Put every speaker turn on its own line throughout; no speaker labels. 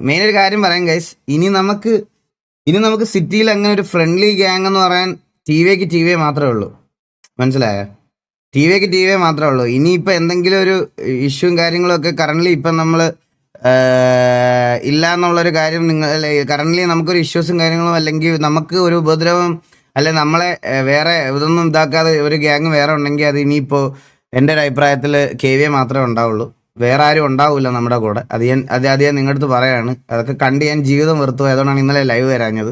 Main ഒരു കാര്യം പറയാം ഗൈസ്, ഇനി നമുക്ക് സിറ്റിയിൽ അങ്ങനെ ഒരു ഫ്രണ്ട്ലി ഗ്യാങ് എന്ന് പറയാൻ ടി വി മാത്രമേ ഉള്ളൂ. മനസ്സിലായോ? ടി വി മാത്രമേ ഉള്ളൂ. ഇനിയിപ്പോൾ എന്തെങ്കിലും ഒരു ഇഷ്യൂവും കാര്യങ്ങളൊക്കെ കറണ്ട്ലി ഇപ്പം നമ്മൾ ഇല്ല എന്നുള്ളൊരു കാര്യം കറണ്ട്ലി നമുക്കൊരു ഇഷ്യൂസും കാര്യങ്ങളും അല്ലെങ്കിൽ നമുക്ക് ഒരു ഉപദ്രവം അല്ലെ നമ്മളെ വേറെ ഇതൊന്നും ഇതാക്കാതെ ഒരു ഗ്യാങ് വേറെ ഉണ്ടെങ്കിൽ അത് ഇനിയിപ്പോൾ എൻ്റെ ഒരു അഭിപ്രായത്തിൽ KVA മാത്രമേ ഉണ്ടാവുള്ളൂ. വേറെ ആരും ഉണ്ടാവില്ല നമ്മുടെ കൂടെ. അത് ഞാൻ നിങ്ങളുടെ അടുത്ത് പറയാണ്. അതൊക്കെ കണ്ട് ഞാൻ ജീവിതം വെറുത്തു പോയതുകൊണ്ടാണ് ഇന്നലെ ലൈവ് വരാഞ്ഞത്.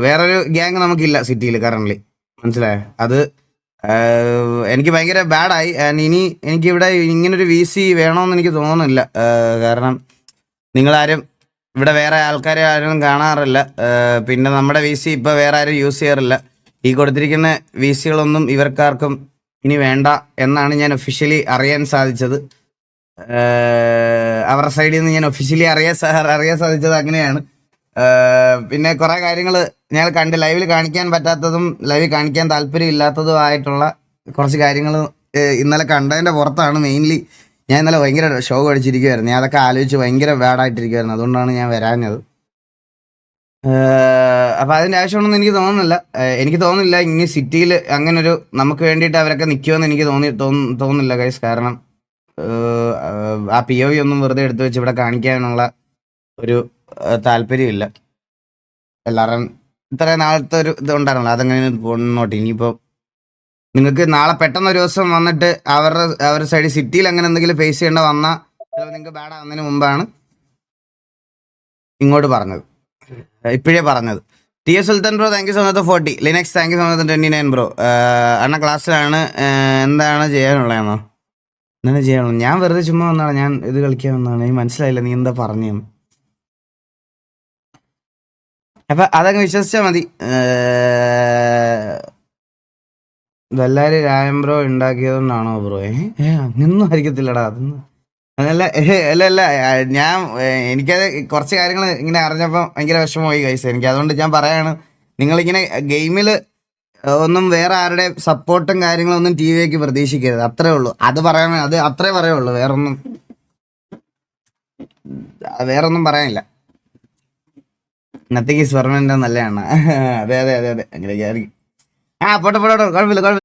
വേറൊരു ഗ്യാങ് നമുക്കില്ല സിറ്റിയിൽ കറണ്ട്ലി. മനസ്സിലായോ? അത് എനിക്ക് ഭയങ്കര ബാഡായി. ഇനി എനിക്കിവിടെ ഇങ്ങനൊരു VC വേണമെന്ന് എനിക്ക് തോന്നുന്നില്ല. കാരണം നിങ്ങളാരും ഇവിടെ വേറെ ആൾക്കാരെ ആരും കാണാറില്ല. പിന്നെ നമ്മുടെ VC ഇപ്പോൾ വേറെ ആരും യൂസ് ചെയ്യാറില്ല. ഈ കൊടുത്തിരിക്കുന്ന VCകളൊന്നും ഇവർക്കാർക്കും ഇനി വേണ്ട എന്നാണ് ഞാൻ ഒഫീഷ്യലി അറിയാൻ സാധിച്ചത്. അവരുടെ സൈഡിൽ നിന്ന് ഞാൻ ഒഫീഷ്യലി അറിയാൻ സാധിച്ചത് അങ്ങനെയാണ്. പിന്നെ കുറേ കാര്യങ്ങൾ ഞാൻ കണ്ട് ലൈവിൽ കാണിക്കാൻ പറ്റാത്തതും ലൈവിൽ കാണിക്കാൻ താല്പര്യമില്ലാത്തതുമായിട്ടുള്ള കുറച്ച് കാര്യങ്ങൾ ഇന്നലെ കണ്ടതിൻ്റെ പുറത്താണ് മെയിൻലി ഞാൻ ഇന്നലെ ഭയങ്കര ഷോക്ക് അടിച്ചിരിക്കുമായിരുന്നു. ഞാൻ അതൊക്കെ ആലോചിച്ച് ഭയങ്കര ബാഡായിട്ടിരിക്കുമായിരുന്നു. അതുകൊണ്ടാണ് ഞാൻ വരാഞ്ഞത്. അപ്പം അതിൻ്റെ ആവശ്യമുണ്ടെന്ന് എനിക്ക് തോന്നുന്നില്ല ഇനി സിറ്റിയിൽ അങ്ങനൊരു നമുക്ക് വേണ്ടിയിട്ട് അവരൊക്കെ നിൽക്കുമെന്ന് എനിക്ക് തോന്നുന്നില്ല ഗൈസ്. കാരണം ആ POV ഒന്നും വെറുതെ എടുത്തു വെച്ച് ഇവിടെ കാണിക്കാനുള്ള ഒരു താല്പര്യമില്ല. എല്ലാവരും ഇത്രയും നാളത്തെ ഒരു ഇതുണ്ടായിരുന്നല്ലോ, അതങ്ങനെ മുന്നോട്ട്. ഇനിയിപ്പോൾ നിങ്ങൾക്ക് നാളെ പെട്ടെന്ന് ഒരു ദിവസം വന്നിട്ട് അവരുടെ സൈഡിൽ സിറ്റിയിൽ അങ്ങനെ എന്തെങ്കിലും ഫേസ് ചെയ്യേണ്ട വന്നാൽ ചിലപ്പോൾ നിങ്ങൾക്ക് ബാഡാകുന്നതിന് മുമ്പാണ് ഇങ്ങോട്ട് പറഞ്ഞത്, ഇപ്പോഴേ പറഞ്ഞത്. TS Sultan bro thank you so much 40. Linux thank you so much 29 bro. അണ്ണ ക്ലാസ്സിലാണ്. എന്താണ് ചെയ്യാനുള്ളതെന്നോ? എന്താണ് ചെയ്യാനുള്ളത്? ഞാൻ വെറുതെ ചുമ്മാ വന്നാണ്, ഞാൻ ഇത് കളിക്കാൻ വന്നതാണ്. എനിക്ക് മനസ്സിലായില്ല നീ എന്താ പറഞ്ഞതെന്ന്. അപ്പം അതങ്ങ് വിശ്വസിച്ചാൽ മതി. ഇതെല്ലാവരും രായം ബ്രോ ഉണ്ടാക്കിയതുകൊണ്ടാണോ ബ്രോ? അങ്ങനൊന്നും ആയിരിക്കത്തില്ലടാ. അതൊന്നും അല്ല. എനിക്കത് കുറച്ച് കാര്യങ്ങൾ ഇങ്ങനെ അറിഞ്ഞപ്പോൾ ഭയങ്കര വിഷമമായി ഗൈസ്. എനിക്ക് അതുകൊണ്ട് ഞാൻ പറയാണ്, നിങ്ങളിങ്ങനെ ഗെയിമിൽ ഒന്നും വേറെ ആരുടെ സപ്പോർട്ടും കാര്യങ്ങളൊന്നും TVക്ക് പ്രതീക്ഷിക്കരുത്. അത്രേ ഉള്ളൂ. അത് അത്രേ പറയുള്ളൂ. വേറൊന്നും പറയാനില്ല. നത്തിക്ക് സ്വർണ്ണൻ്റെ നല്ലതാണ്. അതെ അങ്ങനെയൊക്കെ ആയിരിക്കും. പോട്ടെ കുഴപ്പമില്ല.